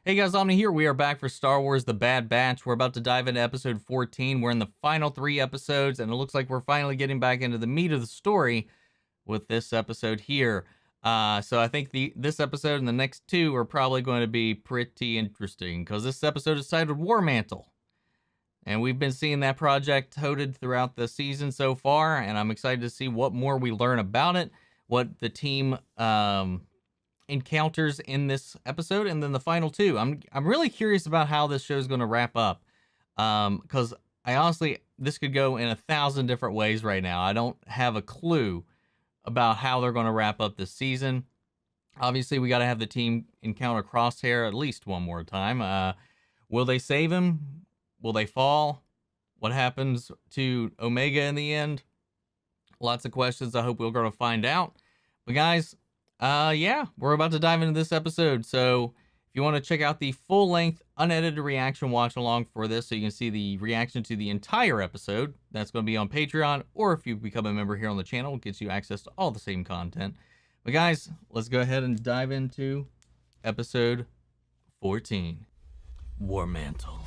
Hey guys, Omni here. We are back for Star Wars The Bad Batch. We're about to dive into episode 14. We're in the final 3 episodes, and it looks like we're finally getting back into the meat of the story with this episode here. So I think this episode and the next 2 are probably going to be pretty interesting, because this episode is titled War-Mantle. And we've been seeing that project toted throughout the season so far, and I'm excited to see what more we learn about it, what the team encounters in this episode, and then the final 2. I'm really curious about how this show is going to wrap up, because I honestly, this could go in 1,000 different ways right now. I don't have a clue about how they're going to wrap up this season. Obviously, we got to have the team encounter Crosshair at least one more time. Will they save him? Will they fall? What happens to Omega in the end? Lots of questions. I hope we're going to find out. But guys, yeah, we're about to dive into this episode. So if you want to check out the full-length, unedited reaction watch along for this, so you can see the reaction to the entire episode, that's going to be on Patreon, or if you become a member here on the channel, it gets you access to all the same content. But guys, let's go ahead and dive into episode 14, War-Mantle.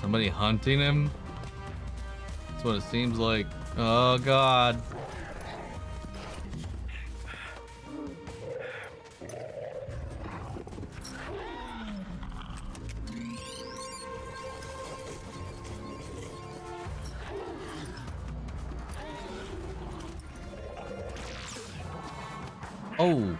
Somebody hunting him? That's what it seems like. Oh god. Oh.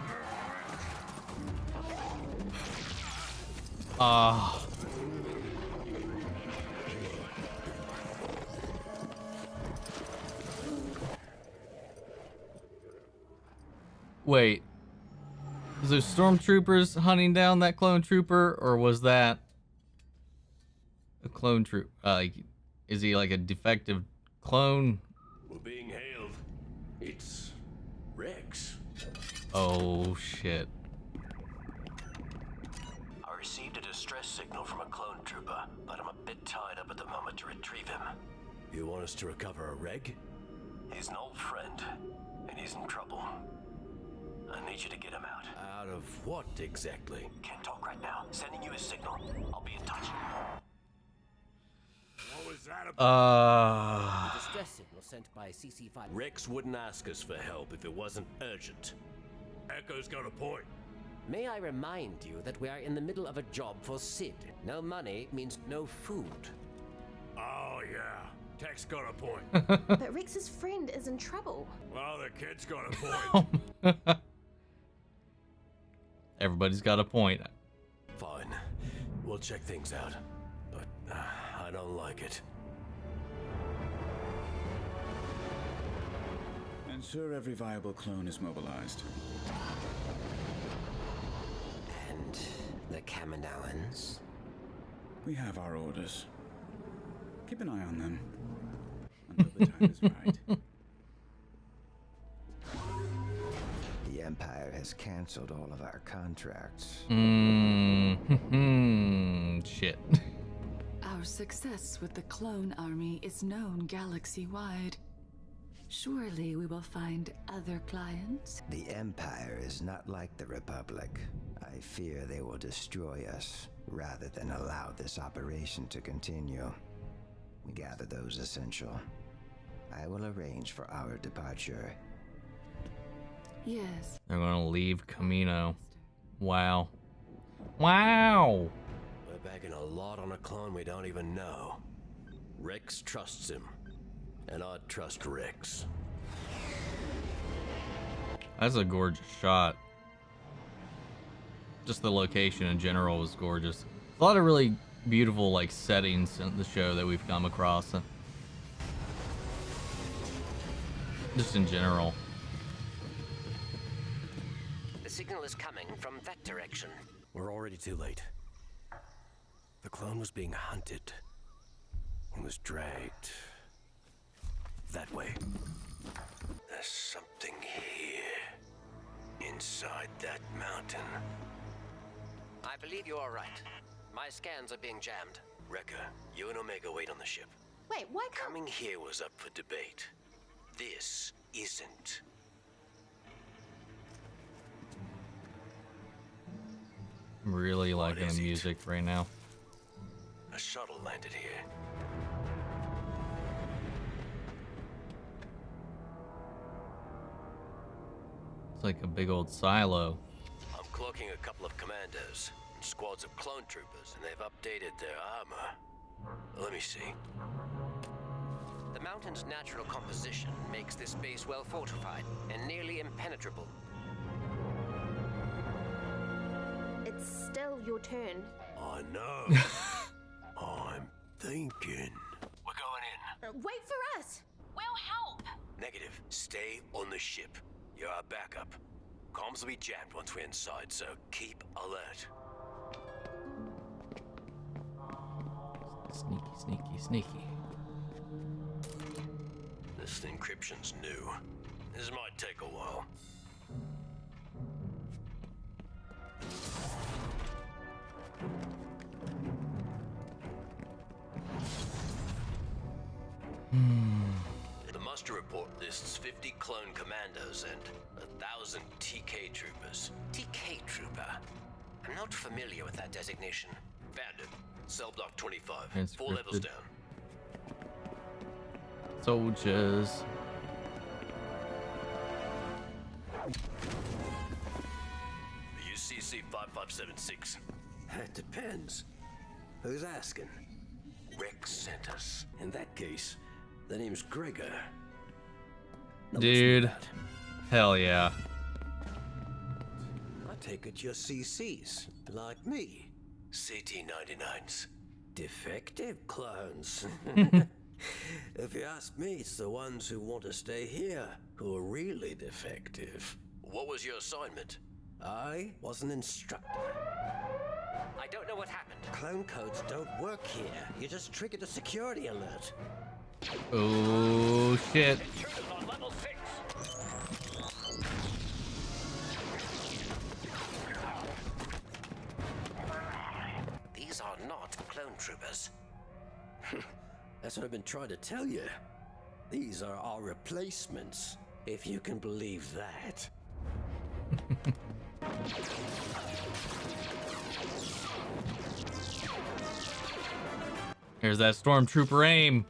Wait. Was there stormtroopers hunting down that clone trooper, or was that a clone troop? Is he like a defective clone? We're being hailed. It's Rex. Oh shit. I received a distress signal from a clone trooper, but I'm a bit tied up at the moment to retrieve him. You want us to recover a reg? He's an old friend, and he's in trouble. I need you to get him out. Out of what exactly? Can't talk right now. Sending you a signal. I'll be in touch. What was that about? The distress signal sent by CC5. Rex wouldn't ask us for help if it wasn't urgent. Echo's got a point. May I remind you that we are in the middle of a job for Sid. No money means no food. Oh yeah, Tech's got a point. But Rex's friend is in trouble. Well, the kid's got a point. Everybody's got a point. Fine, we'll check things out, but I don't like it. Ensure every viable clone is mobilized. And the Kaminoans? We have our orders. Keep an eye on them until the time is right. The Empire has canceled all of our contracts. Shit. Our success with the clone army is known galaxy-wide. Surely we will find other clients? The Empire is not like the Republic. I fear they will destroy us rather than allow this operation to continue. Gather those essential. I will arrange for our departure. Yes. They're gonna leave Camino. Wow. Wow! We're backing a lot on a clone we don't even know. Rex trusts him, and I trust Rex. That's a gorgeous shot. Just the location in general was gorgeous. A lot of really beautiful like settings in the show that we've come across. Just in general. The signal is coming from that direction. We're already too late. The clone was being hunted. He was dragged that way. There's something here, inside that mountain. I believe you are right. My scans are being jammed. Wrecker, you and Omega wait on the ship. Wait, why can't... Coming here was up for debate. This isn't. I'm really liking the music right now. A shuttle landed here. It's like a big old silo. I'm cloaking a couple of commandos and squads of clone troopers, and they've updated their armor. Let me see. The mountain's natural composition makes this base well fortified and nearly impenetrable. It's still your turn. I know. I'm thinking. We're going in. Wait for us! We'll help. Negative. Stay on the ship. You're our backup. Comms will be jammed once we're inside, so keep alert. Sneaky, sneaky, sneaky. This encryption's new. This might take a while. The muster report lists 50 clone commandos and 1,000 TK troopers. TK Trooper. I'm not familiar with that designation. Found it. Cell block 25. It's 4 levels encrypted. down. Soldiers. UCC 5576. That depends. Who's asking? Rex sent us. In that case, the name's Gregor. Now, Dude. what's that? Hell yeah. I take it you're CCs, like me. CT-99s. Defective clones. If you ask me, it's the ones who want to stay here who are really defective. What was your assignment? I was an instructor. I don't know what happened. Clone codes don't work here. You just triggered a security alert. Oh shit. Intruders on level 6. These are not clone troopers. That's what I've been trying to tell you. These are our replacements, if you can believe that. Here's that stormtrooper aim.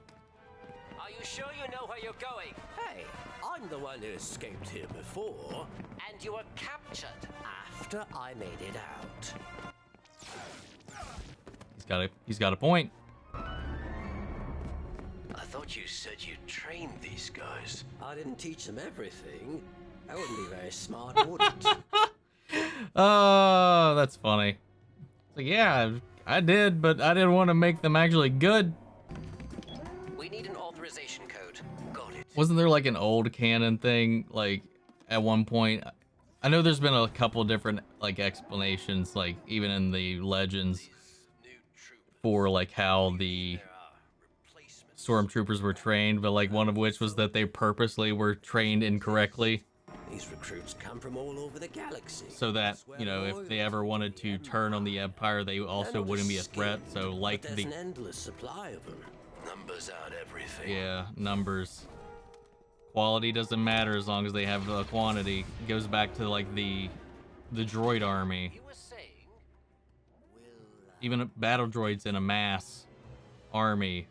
Are you sure you know where you're going? Hey, I'm the one who escaped here before. And you were captured after I made it out. He's got a point. I thought you said you trained these guys. I didn't teach them everything. I wouldn't be very smart, would it? Oh, that's funny. It's like, yeah, I did, but I didn't want to make them actually good. We need an authorization code. Got it. Wasn't there like an old canon thing, like at one point? I know there's been a couple different like explanations, like even in the legends, New troopers. for like how the There are replacements. stormtroopers were trained, but like one of which was that they purposely were trained incorrectly, These recruits come from all over the galaxy. so that, you know, if they ever wanted to turn on the Empire, they also wouldn't be a threat. So like but there's the an endless supply of them. Numbers out everything. yeah, numbers. Quality doesn't matter as long as they have the quantity. It goes back to like the droid army. You were saying, Even battle droids in a mass army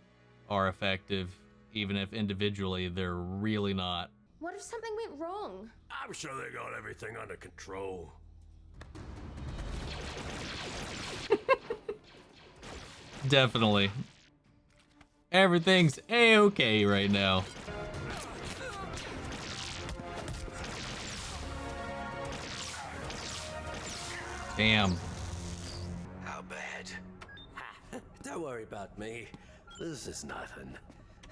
are effective, even if individually they're really not. What if something went wrong? I'm sure they got everything under control. Definitely. Everything's A-okay right now. Damn. How bad? don't worry about me. This is nothing.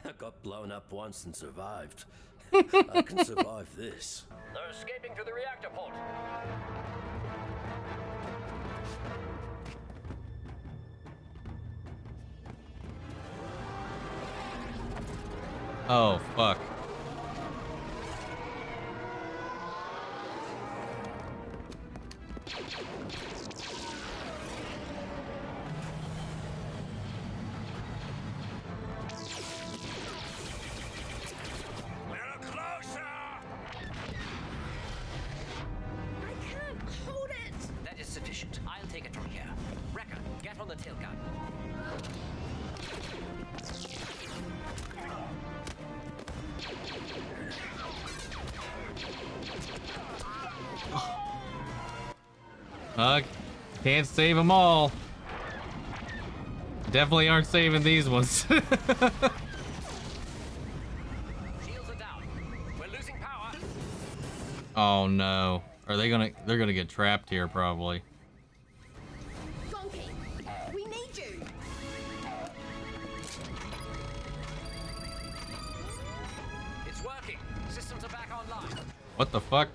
I got blown up once and survived. I can survive this. They're escaping through the reactor port. Oh, fuck. Get on the tail gun. Can't save them all. Definitely aren't saving these ones. Shields are down. We're losing power. Oh no. Are they gonna? They're gonna get trapped here probably. Donkey, we need you. It's working. Systems are back online. What the fuck?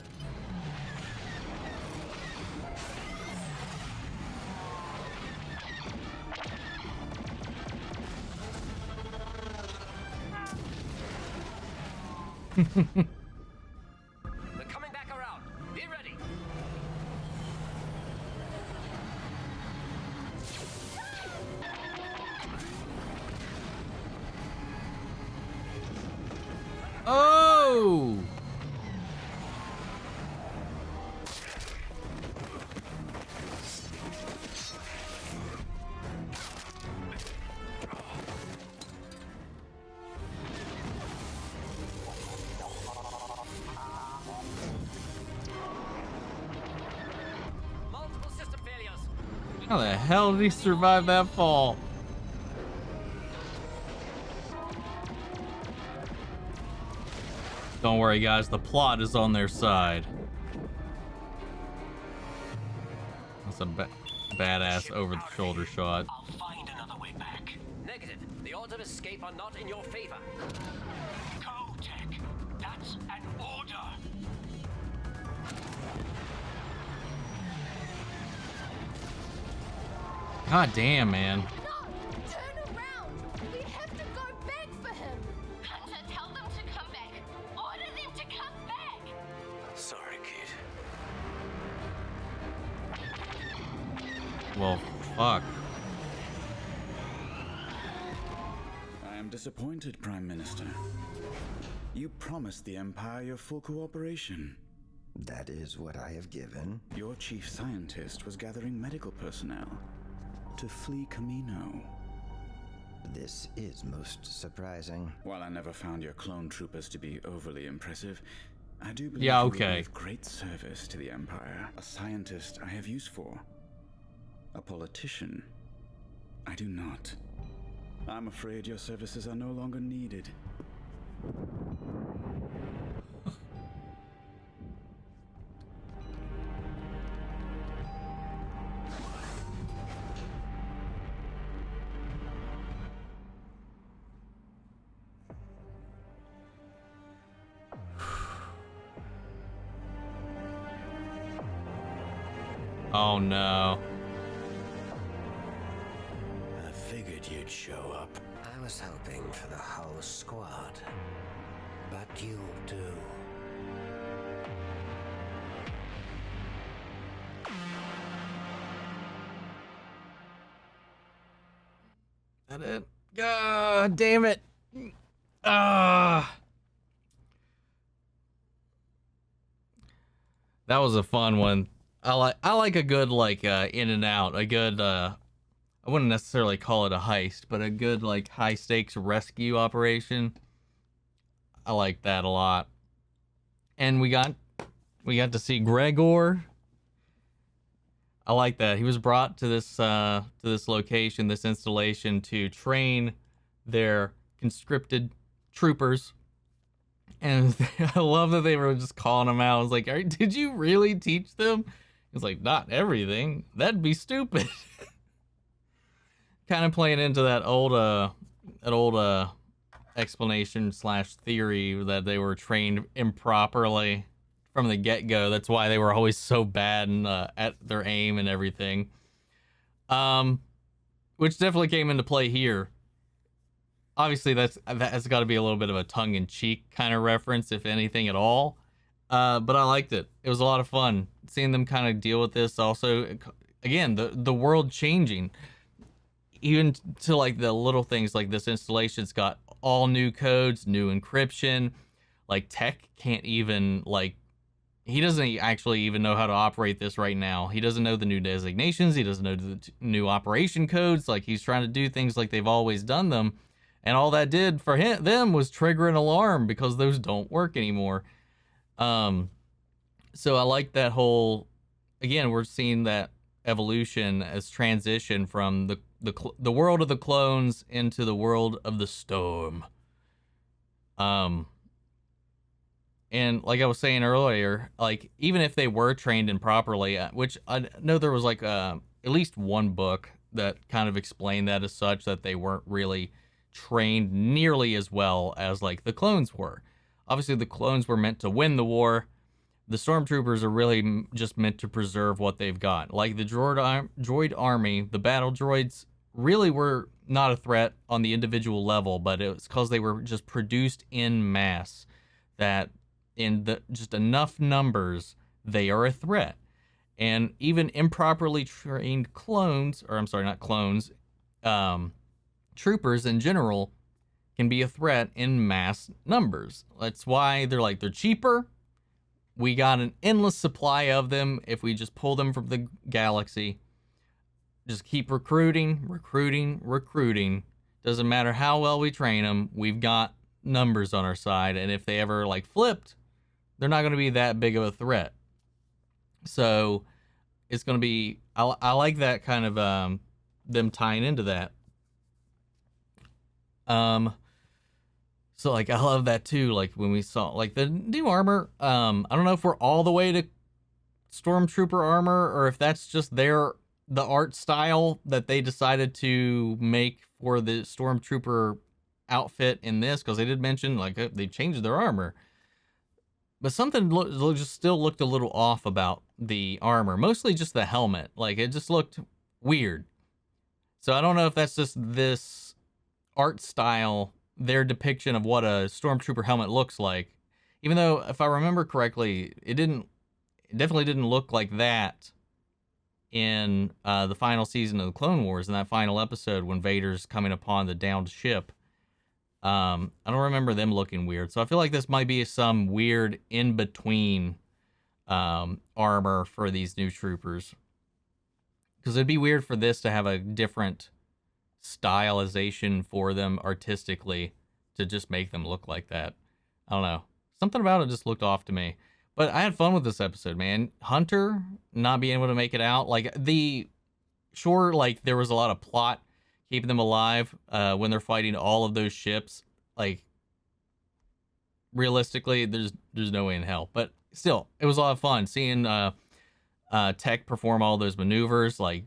They're coming back around. Be ready. Oh! Multiple system failures. How the hell did he survive that fall? Don't worry, guys. The plot is on their side. That's a badass over-the-shoulder shot. I'll find another way back. Negative. The odds of escape are not in your favor. Go, Tech. That's an order. God damn, man. No, turn around. We have to go back for him. Hunter, tell them to come back. Order them to come back. Sorry, kid. Well, fuck. I am disappointed, Prime Minister. You promised the Empire your full cooperation. That is what I have given. Your chief scientist was gathering medical personnel to flee Camino. This is most surprising. While I never found your clone troopers to be overly impressive, I do believe Yeah, you okay. will be of great service to the Empire. A scientist I have use for. A politician I do not. I'm afraid your services are no longer needed. Oh no. I figured you'd show up. I was hoping for the whole squad. But you'll do. That it? God damn it. Ah. That was a fun one. I like a good in and out, a good I wouldn't necessarily call it a heist, but a good like high stakes rescue operation. I like that a lot. And we got to see Gregor. I like that. He was brought to this location, this installation to train their conscripted troopers. And I love that they were just calling him out. I was like, did you really teach them? He's like, not everything. That'd be stupid. Kind of playing into that old explanation / theory that they were trained improperly from the get-go. That's why they were always so bad and at their aim and everything. Which definitely came into play here. Obviously, that's got to be a little bit of a tongue-in-cheek kind of reference, if anything at all. But I liked it. It was a lot of fun seeing them kind of deal with this. Also, again, the world changing, even to like the little things like this installation's got all new codes, new encryption. Like Tech can't even he doesn't actually even know how to operate this right now. He doesn't know the new designations. He doesn't know the new operation codes. Like, he's trying to do things like they've always done them. And all that did for them was trigger an alarm, because those don't work anymore. So I like that whole, again, we're seeing that evolution as transition from the world of the clones into the world of the storm. And like I was saying earlier, like, even if they were trained improperly, which I know there was like at least one book that kind of explained that as such, that they weren't really trained nearly as well as like the clones were. Obviously, the clones were meant to win the war. The stormtroopers are really just meant to preserve what they've got. Like the droid army, the battle droids really were not a threat on the individual level, but it was because they were just produced in mass, that in just enough numbers, they are a threat. And even improperly trained clones, or I'm sorry, not clones, troopers in general can be a threat in mass numbers. That's why they're cheaper. We got an endless supply of them if we just pull them from the galaxy. Just keep recruiting. Doesn't matter how well we train them. We've got numbers on our side. And if they ever like flipped, they're not going to be that big of a threat. So it's going to be, I like that kind of them tying into that. So like, I love that too. Like when we saw like the new armor, I don't know if we're all the way to Stormtrooper armor, or if that's just the art style that they decided to make for the Stormtrooper outfit in this, because they did mention like they changed their armor, but something just still looked a little off about the armor, mostly just the helmet. Like, it just looked weird. So I don't know if that's just this art style, their depiction of what a Stormtrooper helmet looks like, even though if I remember correctly, it definitely didn't look like that in the final season of the Clone Wars, in that final episode when Vader's coming upon the downed ship. I don't remember them looking weird. So I feel like this might be some weird in-between armor for these new troopers. Because it'd be weird for this to have a different stylization for them artistically to just make them look like that. I don't know. Something about it just looked off to me. But I had fun with this episode, man. Hunter not being able to make it out. Like, like, there was a lot of plot keeping them alive when they're fighting all of those ships. Like, realistically, there's no way in hell. But still, it was a lot of fun seeing Tech perform all those maneuvers, like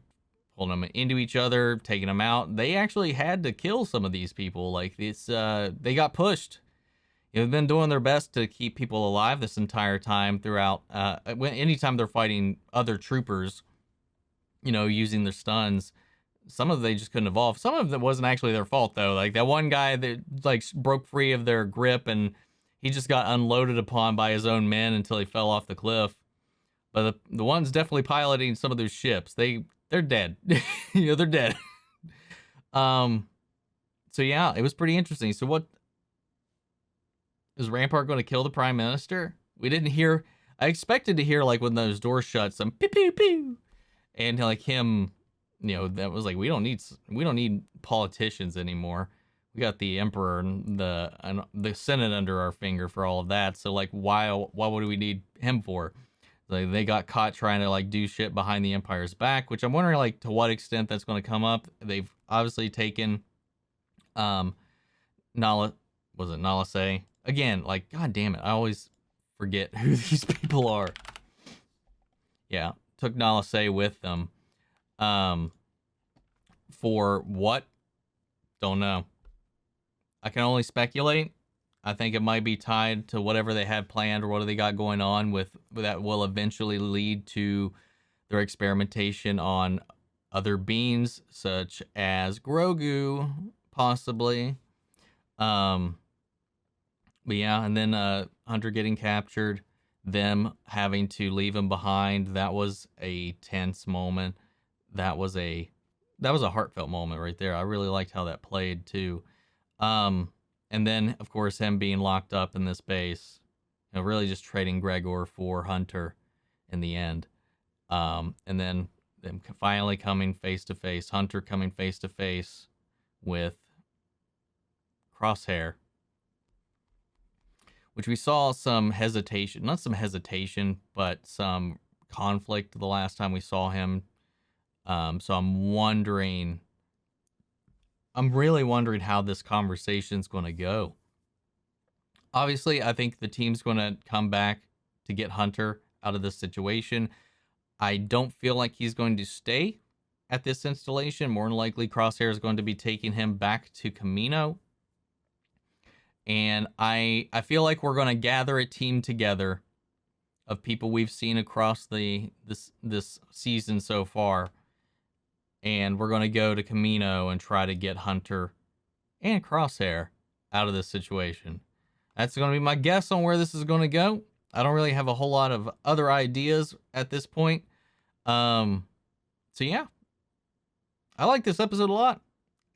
pulling them into each other, taking them out. They actually had to kill some of these people. Like, they got pushed. They've been doing their best to keep people alive this entire time throughout. Anytime they're fighting other troopers, using their stuns. Some of them they just couldn't evolve. Some of it wasn't actually their fault, though. Like that one guy that like broke free of their grip and he just got unloaded upon by his own men until he fell off the cliff. But the ones definitely piloting some of those ships, they're dead. They're dead. So yeah, it was pretty interesting. So what is Rampart going to kill the Prime Minister? We didn't hear. I expected to hear like when those doors shut, some pew pew pew, and like him. That was like, we don't need politicians anymore. We got the Emperor and the Senate under our finger for all of that. So like, why would we need him for? Like, they got caught trying to like do shit behind the Empire's back, which I'm wondering like to what extent that's going to come up. They've obviously taken Nala Se again. Like, god damn it, I always forget who these people are. Yeah, took Nala Se with them. For what? Don't know. I can only speculate. I think it might be tied to whatever they had planned or what they got going on with that will eventually lead to their experimentation on other beings such as Grogu, possibly. But yeah, and then Hunter getting captured, them having to leave him behind. That was a tense moment. That was a heartfelt moment right there. I really liked how that played too. And then of course him being locked up in this base, You know, really just trading Gregor for Hunter in the end. And then them finally coming face to face. Hunter coming face to face with Crosshair, which we saw some hesitation, not some hesitation, but some conflict the last time we saw him. So I'm really wondering how this conversation's going to go. Obviously, I think the team's going to come back to get Hunter out of this situation. I don't feel like he's going to stay at this installation. More than likely, Crosshair is going to be taking him back to Camino. And I feel like we're going to gather a team together of people we've seen across this season so far. And we're going to go to Camino and try to get Hunter and Crosshair out of this situation. That's going to be my guess on where this is going to go. I don't really have a whole lot of other ideas at this point. So yeah, I like this episode a lot.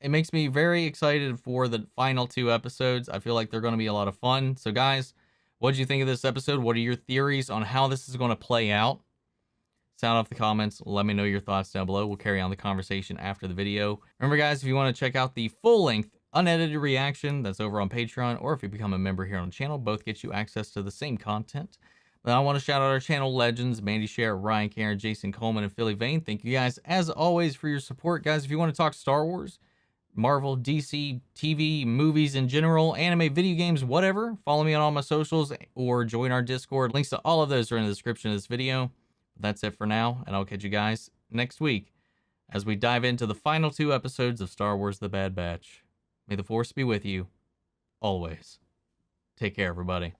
It makes me very excited for the final 2 episodes. I feel like they're going to be a lot of fun. So guys, what did you think of this episode? What are your theories on how this is going to play out? Sound off the comments. Let me know your thoughts down below. We'll carry on the conversation after the video. Remember guys, if you want to check out the full-length unedited reaction, that's over on Patreon, or if you become a member here on the channel, both get you access to the same content. But I want to shout out our channel legends, Mandy Share, Ryan Karen, Jason Coleman, and Philly Vane. Thank you guys, as always, for your support. Guys, if you want to talk Star Wars, Marvel, DC, TV, movies in general, anime, video games, whatever, follow me on all my socials or join our Discord. Links to all of those are in the description of this video. That's it for now, and I'll catch you guys next week as we dive into the final 2 episodes of Star Wars The Bad Batch. May the Force be with you, always. Take care, everybody.